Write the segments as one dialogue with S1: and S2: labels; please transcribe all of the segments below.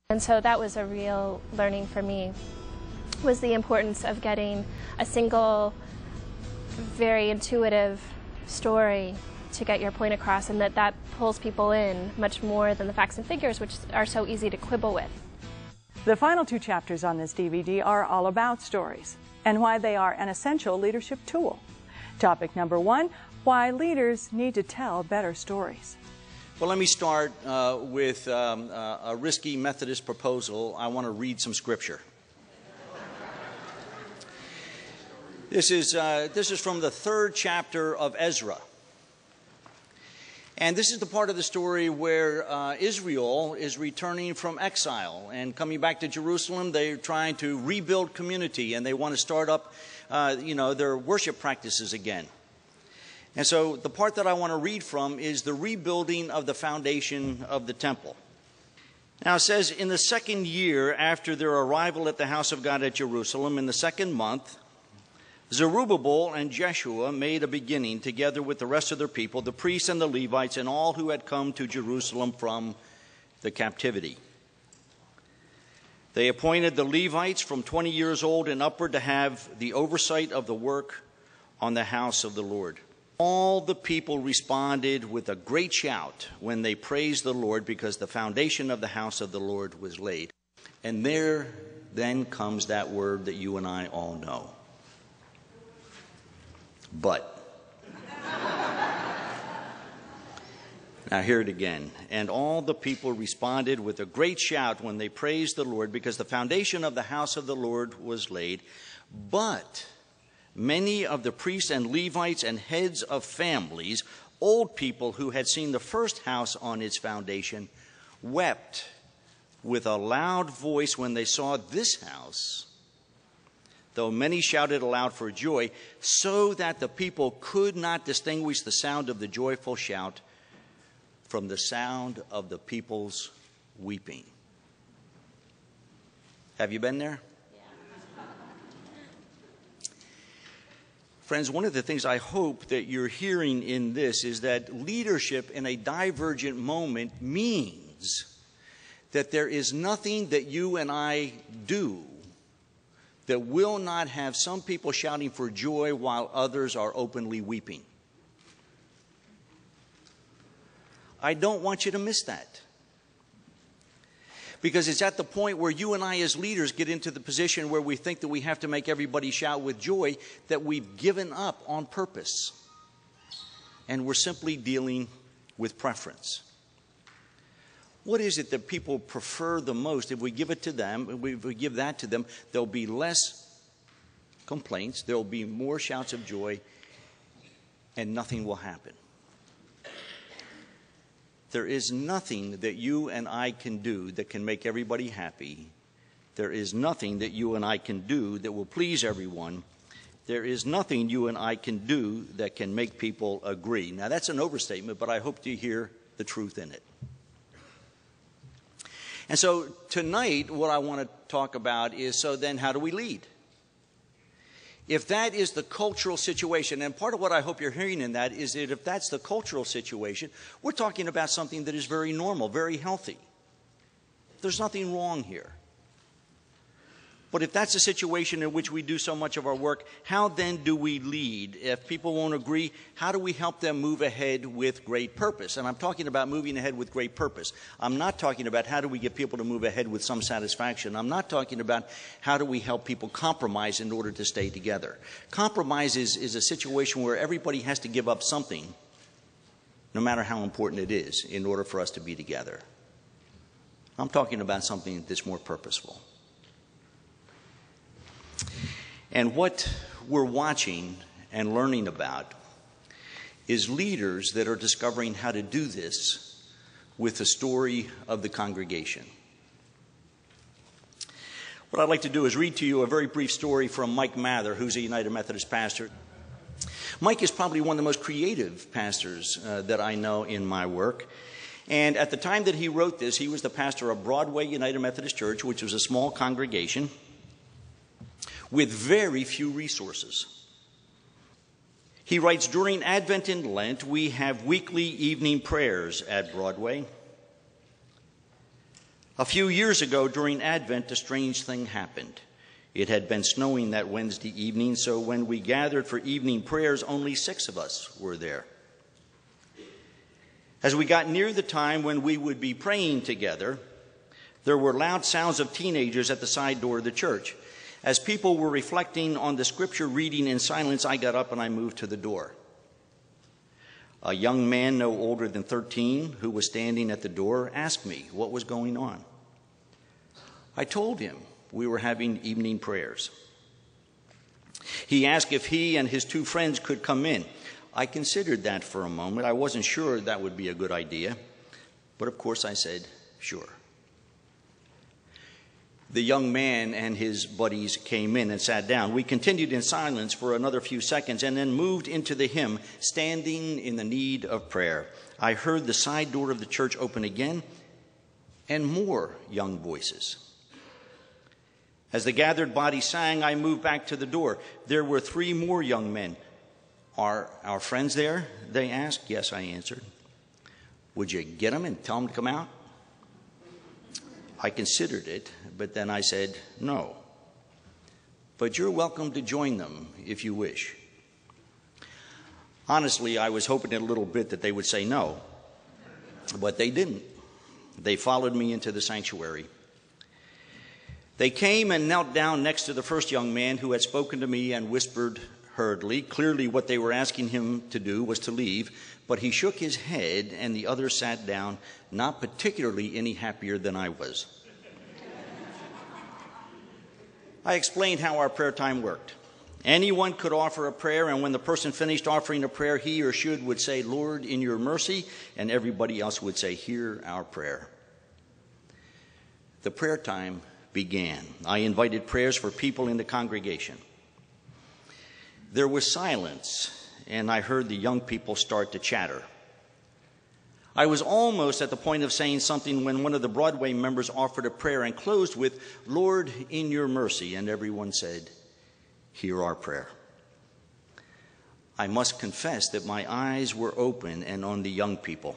S1: And so that was a real learning for me, was the importance of getting a single, very intuitive story to get your point across, and that pulls people in much more than the facts and figures, which are so easy to quibble with.
S2: The final 2 chapters on this DVD are all about stories and why they are an essential leadership tool. Topic number 1, why leaders need to tell better stories.
S3: Well, let me start with a risky Methodist proposal. I want to read some scripture. This is from the 3rd chapter of Ezra. And this is the part of the story where Israel is returning from exile and coming back to Jerusalem. They're trying to rebuild community, and they want to start up, their worship practices again. And so the part that I want to read from is the rebuilding of the foundation of the temple. Now it says, in the 2nd year after their arrival at the house of God at Jerusalem, in the 2nd month, Zerubbabel and Jeshua made a beginning together with the rest of their people, the priests and the Levites, and all who had come to Jerusalem from the captivity. They appointed the Levites from 20 years old and upward to have the oversight of the work on the house of the Lord. All the people responded with a great shout when they praised the Lord, because the foundation of the house of the Lord was laid. And there then comes that word that you and I all know. But. Now hear it again. And all the people responded with a great shout when they praised the Lord, because the foundation of the house of the Lord was laid. But many of the priests and Levites and heads of families, old people who had seen the first house on its foundation, wept with a loud voice when they saw this house, though many shouted aloud for joy, so that the people could not distinguish the sound of the joyful shout from the sound of the people's weeping. Have you been there? Friends, one of the things I hope that you're hearing in this is that leadership in a divergent moment means that there is nothing that you and I do that will not have some people shouting for joy while others are openly weeping. I don't want you to miss that. Because it's at the point where you and I as leaders get into the position where we think that we have to make everybody shout with joy that we've given up on purpose. And we're simply dealing with preference. What is it that people prefer the most? If we give it to them, if we give that to them, there'll be less complaints, there'll be more shouts of joy, and nothing will happen. There is nothing that you and I can do that can make everybody happy. There is nothing that you and I can do that will please everyone. There is nothing you and I can do that can make people agree. Now, that's an overstatement, but I hope you hear the truth in it. And so tonight, what I want to talk about is, so then how do we lead? If that is the cultural situation, and part of what I hope you're hearing in that is that if that's the cultural situation, we're talking about something that is very normal, very healthy. There's nothing wrong here. But if that's the situation in which we do so much of our work, how then do we lead? If people won't agree, how do we help them move ahead with great purpose? And I'm talking about moving ahead with great purpose. I'm not talking about how do we get people to move ahead with some satisfaction. I'm not talking about how do we help people compromise in order to stay together. Compromise is a situation where everybody has to give up something, no matter how important it is, in order for us to be together. I'm talking about something that's more purposeful. And what we're watching and learning about is leaders that are discovering how to do this with the story of the congregation. What I'd like to do is read to you a very brief story from Mike Mather, who's a United Methodist pastor. Mike is probably one of the most creative pastors that I know in my work. And at the time that he wrote this, he was the pastor of Broadway United Methodist Church, which was a small congregation with very few resources. He writes, during Advent and Lent, we have weekly evening prayers at Broadway. A few years ago during Advent, a strange thing happened. It had been snowing that Wednesday evening, so when we gathered for evening prayers, only 6 of us were there. As we got near the time when we would be praying together, there were loud sounds of teenagers at the side door of the church. As people were reflecting on the scripture reading in silence, I got up and I moved to the door. A young man no older than 13 who was standing at the door asked me what was going on. I told him we were having evening prayers. He asked if he and his 2 friends could come in. I considered that for a moment. I wasn't sure that would be a good idea, but of course I said, sure. The young man and his buddies came in and sat down. We continued in silence for another few seconds and then moved into the hymn, Standing in the Need of Prayer. I heard the side door of the church open again and more young voices. As the gathered body sang, I moved back to the door. There were 3 more young men. Are our friends there? They asked. Yes, I answered. Would you get them and tell them to come out? I considered it, but then I said, no. But you're welcome to join them if you wish. Honestly, I was hoping a little bit that they would say no, but they didn't. They followed me into the sanctuary. They came and knelt down next to the first young man who had spoken to me and whispered hurriedly. Clearly what they were asking him to do was to leave, but he shook his head and the others sat down, not particularly any happier than I was. I explained how our prayer time worked. Anyone could offer a prayer, and when the person finished offering a prayer, he or she would say, Lord, in your mercy, and everybody else would say, hear our prayer. The prayer time began. I invited prayers for people in the congregation. There was silence, and I heard the young people start to chatter. I was almost at the point of saying something when one of the Broadway members offered a prayer and closed with, Lord, in your mercy, and everyone said, hear our prayer. I must confess that my eyes were open and on the young people.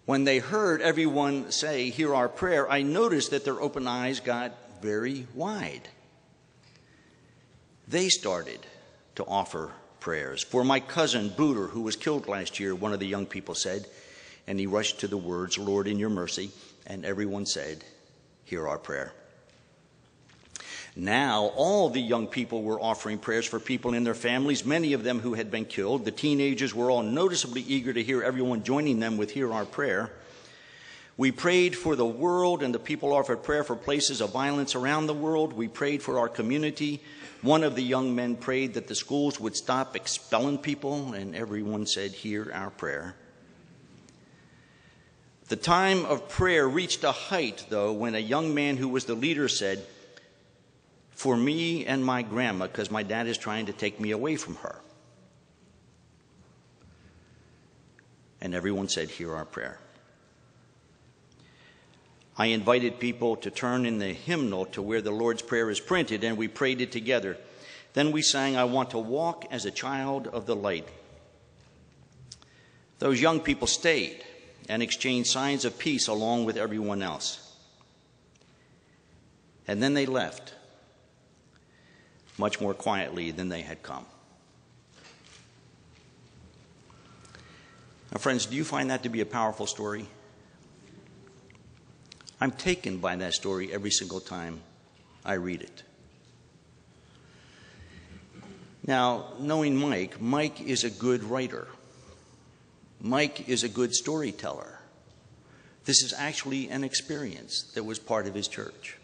S3: When they heard everyone say, hear our prayer, I noticed that their open eyes got very wide. They started to offer prayers. For my cousin, Booter, who was killed last year, one of the young people said, and he rushed to the words, Lord, in your mercy, and everyone said, hear our prayer. Now, all the young people were offering prayers for people in their families, many of them who had been killed. The teenagers were all noticeably eager to hear everyone joining them with hear our prayer. We prayed for the world, and the people offered prayer for places of violence around the world. We prayed for our community. One of the young men prayed that the schools would stop expelling people, and everyone said, hear our prayer. The time of prayer reached a height, though, when a young man who was the leader said, for me and my grandma, because my dad is trying to take me away from her. And everyone said, hear our prayer. I invited people to turn in the hymnal to where the Lord's Prayer is printed, and we prayed it together. Then we sang, I want to walk as a child of the light. Those young people stayed and exchanged signs of peace along with everyone else. And then they left, much more quietly than they had come. Now, friends, do you find that to be a powerful story? I'm taken by that story every single time I read it. Now, knowing Mike is a good writer. Mike is a good storyteller. This is actually an experience that was part of his church.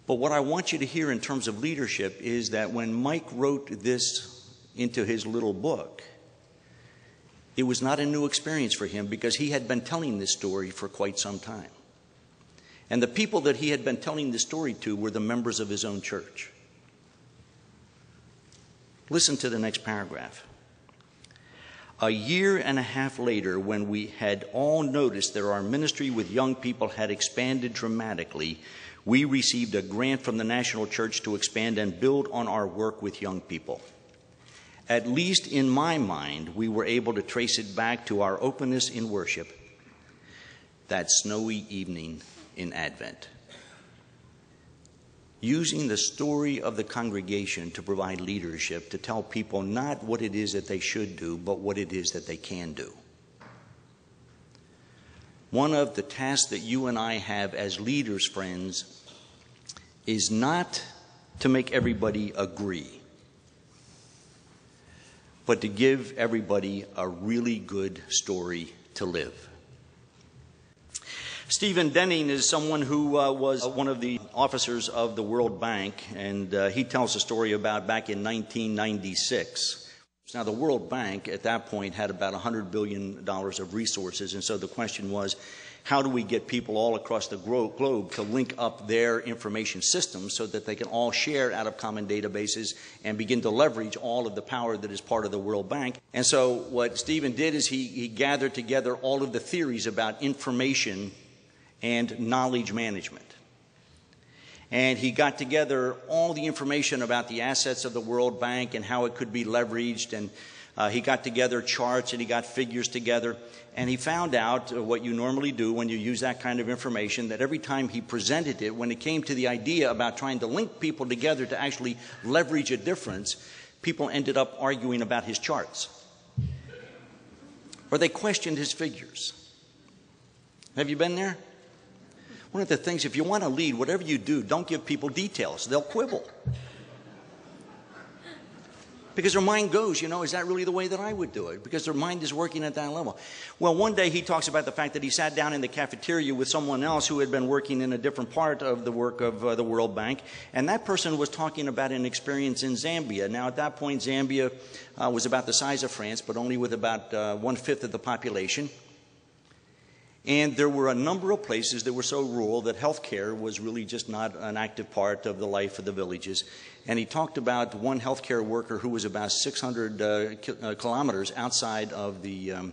S3: But what I want you to hear in terms of leadership is that when Mike wrote this into his little book, it was not a new experience for him because he had been telling this story for quite some time. And the people that he had been telling this story to were the members of his own church. Listen to the next paragraph. A year and a half later, when we had all noticed that our ministry with young people had expanded dramatically, we received a grant from the National Church to expand and build on our work with young people. At least in my mind, we were able to trace it back to our openness in worship. that snowy evening in Advent. Using the story of the congregation to provide leadership, to tell people not what it is that they should do, but what it is that they can do. One of the tasks that you and I have as leaders, friends, is not to make everybody agree, but to give everybody a really good story to live. Stephen Denning is someone who was one of the officers of the World Bank, and he tells a story about back in 1996. Now, the World Bank at that point had about $100 billion of resources, and so the question was, how do we get people all across the globe to link up their information systems so that they can all share out of common databases and begin to leverage all of the power that is part of the World Bank? And so what Stephen did is he gathered together all of the theories about information and knowledge management. And he got together all the information about the assets of the World Bank and how it could be leveraged. And he got together charts and he got figures together. And he found out what you normally do when you use that kind of information, that every time he presented it, when it came to the idea about trying to link people together to actually leverage a difference, people ended up arguing about his charts. Or they questioned his figures. Have you been there? One of the things, if you want to lead, whatever you do, don't give people details. They'll quibble. Because their mind goes, is that really the way that I would do it? Because their mind is working at that level. Well, one day he talks about the fact that he sat down in the cafeteria with someone else who had been working in a different part of the work of the World Bank. And that person was talking about an experience in Zambia. Now, at that point, Zambia was about the size of France, but only with about 1/5 of the population. And there were a number of places that were so rural that health care was really just not an active part of the life of the villages. And he talked about one healthcare worker who was about 600 kilometers outside of the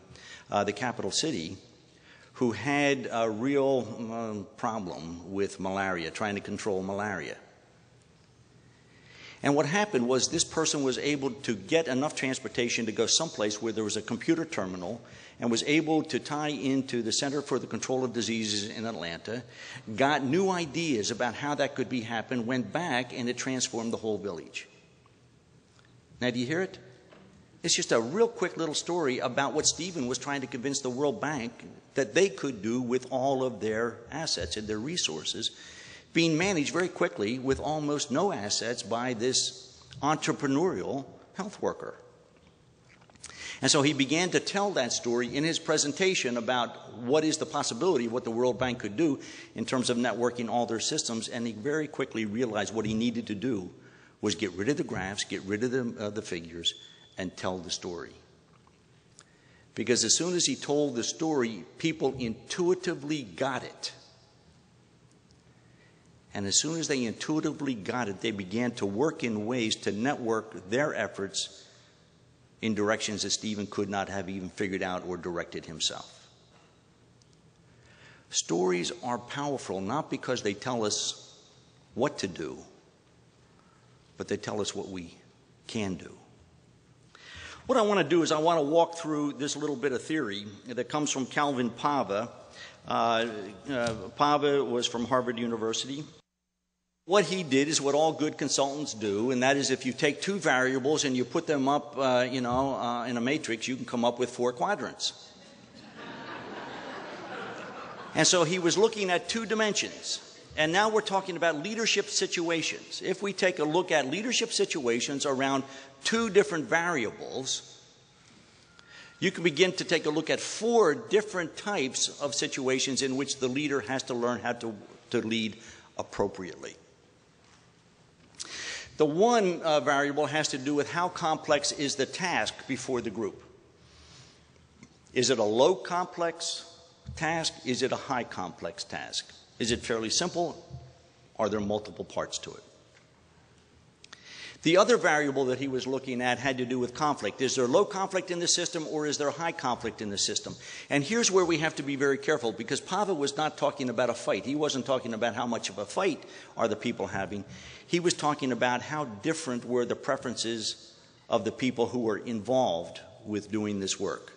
S3: capital city, who had a real problem with malaria, trying to control malaria. And what happened was this person was able to get enough transportation to go someplace where there was a computer terminal and was able to tie into the Center for the Control of Diseases in Atlanta, got new ideas about how that could be happen, went back, and it transformed the whole village. Now, do you hear it? It's just a real quick little story about what Stephen was trying to convince the World Bank that they could do with all of their assets and their resources, being managed very quickly with almost no assets by this entrepreneurial health worker. And so he began to tell that story in his presentation about what is the possibility of what the World Bank could do in terms of networking all their systems. And he very quickly realized what he needed to do was get rid of the graphs, get rid of the figures, and tell the story. Because as soon as he told the story, people intuitively got it. And as soon as they intuitively got it, they began to work in ways to network their efforts in directions that Stephen could not have even figured out or directed himself. Stories are powerful not because they tell us what to do, but they tell us what we can do. What I want to do is I want to walk through this little bit of theory that comes from Calvin Pava. Pava was from Harvard University. What he did is what all good consultants do, and that is if you take two variables and you put them up, in a matrix, you can come up with 4 quadrants. And so he was looking at 2 dimensions. And now we're talking about leadership situations. If we take a look at leadership situations around 2 different variables, you can begin to take a look at 4 different types of situations in which the leader has to learn how to lead appropriately. The one variable has to do with how complex is the task before the group. Is it a low complex task? Is it a high complex task? Is it fairly simple? Are there multiple parts to it? The other variable that he was looking at had to do with conflict. Is there low conflict in the system or is there high conflict in the system? And here's where we have to be very careful, because Pava was not talking about a fight. He wasn't talking about how much of a fight are the people having. He was talking about how different were the preferences of the people who were involved with doing this work.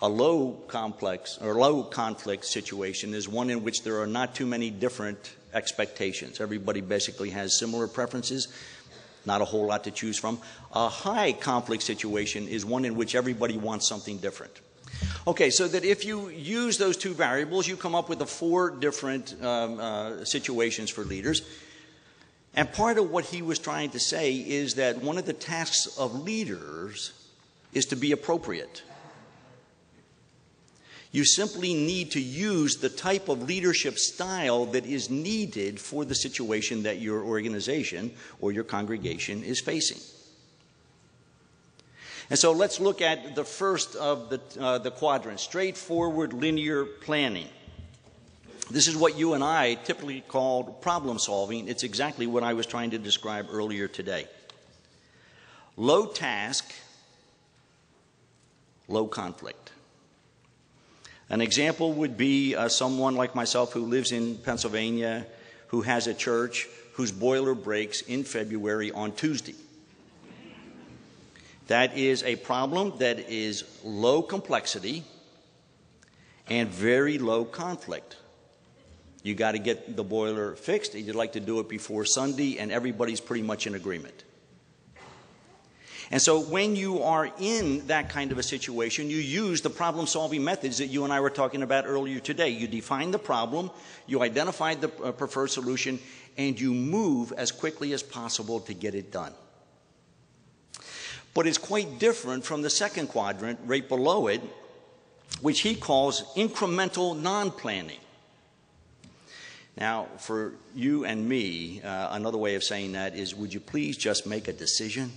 S3: A low complex or low conflict situation is one in which there are not too many different expectations. Everybody basically has similar preferences, not a whole lot to choose from. A high conflict situation is one in which everybody wants something different. Okay, so that if you use those two variables, you come up with the four different situations for leaders. And part of what he was trying to say is that one of the tasks of leaders is to be appropriate. You simply need to use the type of leadership style that is needed for the situation that your organization or your congregation is facing. And so let's look at the first of the quadrants, straightforward linear planning. This is what you and I typically call problem solving. It's exactly what I was trying to describe earlier today. Low task, low conflict. An example would be someone like myself who lives in Pennsylvania, who has a church whose boiler breaks in February on Tuesday. That is a problem that is low complexity and very low conflict. You got to get the boiler fixed, and you'd like to do it before Sunday, and everybody's pretty much in agreement. And so when you are in that kind of a situation, you use the problem-solving methods that you and I were talking about earlier today. You define the problem, you identify the preferred solution, and you move as quickly as possible to get it done. But it's quite different from the second quadrant, right below it, which he calls incremental non-planning. Now, for you and me, another way of saying that is, would you please just make a decision?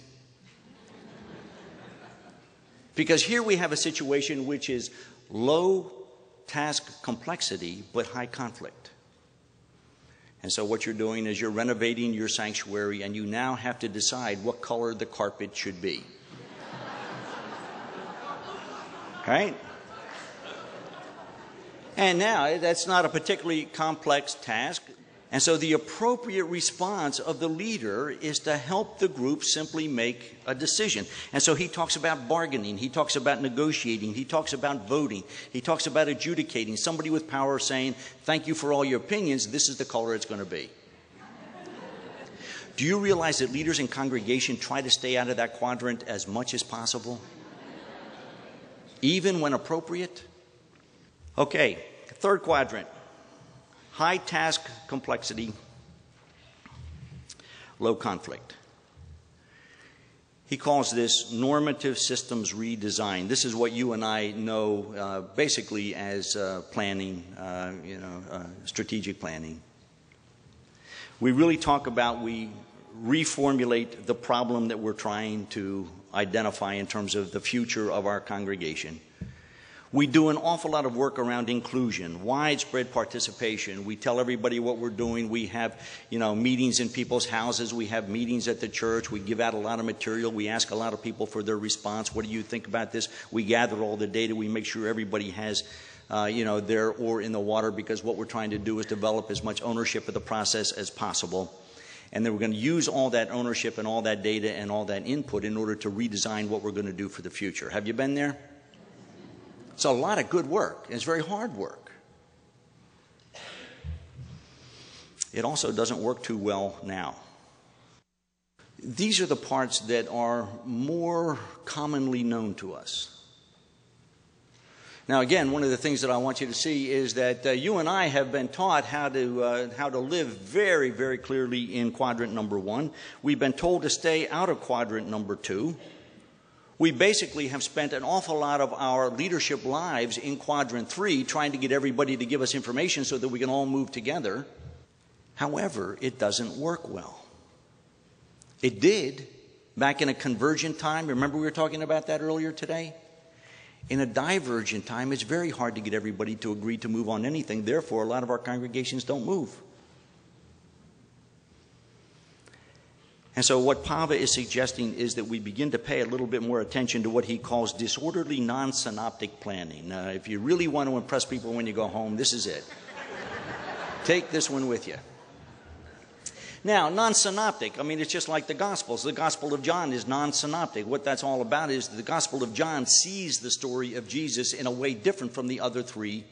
S3: Because here we have a situation which is low task complexity, but high conflict. And so what you're doing is you're renovating your sanctuary, and you now have to decide what color the carpet should be. Right? And now, that's not a particularly complex task. And so the appropriate response of the leader is to help the group simply make a decision. And so he talks about bargaining, he talks about negotiating, he talks about voting, he talks about adjudicating, somebody with power saying, thank you for all your opinions, this is the color it's going to be. Do you realize that leaders in congregation try to stay out of that quadrant as much as possible? Even when appropriate? Okay, third quadrant. High task complexity, low conflict. He calls this normative systems redesign. This is what you and I know basically as planning, strategic planning. We really talk about, we reformulate the problem that we're trying to identify in terms of the future of our congregation. We do an awful lot of work around inclusion, widespread participation. We tell everybody what we're doing. We have, meetings in people's houses. We have meetings at the church. We give out a lot of material. We ask a lot of people for their response. What do you think about this? We gather all the data. We make sure everybody has, their oar in the water, because what we're trying to do is develop as much ownership of the process as possible. And then we're going to use all that ownership and all that data and all that input in order to redesign what we're going to do for the future. Have you been there? It's a lot of good work. It's very hard work. It also doesn't work too well now. These are the parts that are more commonly known to us. Now, again, one of the things that I want you to see is that you and I have been taught how to live very, very clearly in quadrant number 1. We've been told to stay out of quadrant number 2. We basically have spent an awful lot of our leadership lives in quadrant 3 trying to get everybody to give us information so that we can all move together. However, it doesn't work well. It did back in a convergent time. Remember we were talking about that earlier today? In a divergent time, it's very hard to get everybody to agree to move on anything. Therefore, a lot of our congregations don't move. And so what Pava is suggesting is that we begin to pay a little bit more attention to what he calls disorderly non-synoptic planning. If you really want to impress people when you go home, this is it. Take this one with you. Now, non-synoptic, I mean, it's just like the Gospels. The Gospel of John is non-synoptic. What that's all about is the Gospel of John sees the story of Jesus in a way different from the other three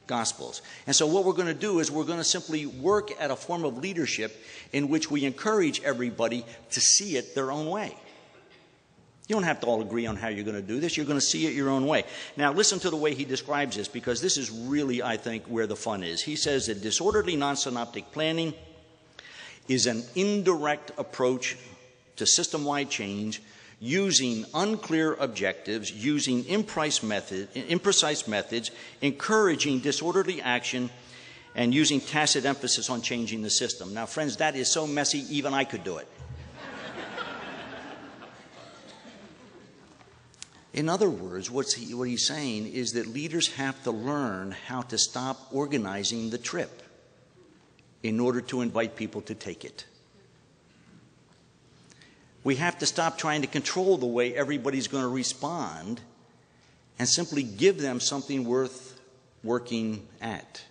S3: Gospels. And so what we're going to do is we're going to simply work at a form of leadership in which we encourage everybody to see it their own way. You don't have to all agree on how you're going to do this. You're going to see it your own way. Now, listen to the way he describes this, because this is really, I think, where the fun is. He says that disorderly non-synoptic planning is an indirect approach to system-wide change using unclear objectives, using imprecise methods, encouraging disorderly action, and using tacit emphasis on changing the system. Now, friends, that is so messy, even I could do it. In other words, what he's saying is that leaders have to learn how to stop organizing the trip in order to invite people to take it. We have to stop trying to control the way everybody's going to respond and simply give them something worth working at.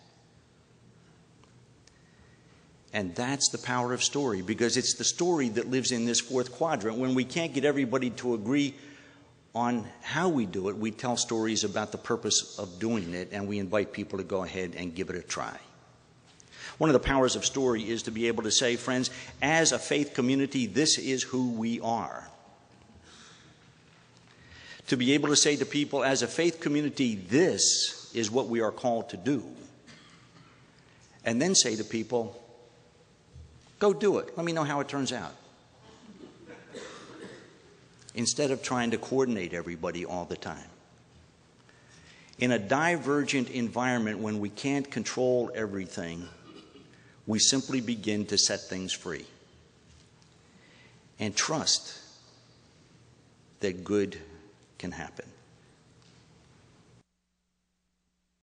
S3: And that's the power of story, because it's the story that lives in this fourth quadrant. When we can't get everybody to agree on how we do it, we tell stories about the purpose of doing it, and we invite people to go ahead and give it a try. One of the powers of story is to be able to say, friends, as a faith community, this is who we are. To be able to say to people, as a faith community, this is what we are called to do. And then say to people, go do it. Let me know how it turns out. Instead of trying to coordinate everybody all the time. In a divergent environment, when we can't control everything, we simply begin to set things free and trust that good can happen.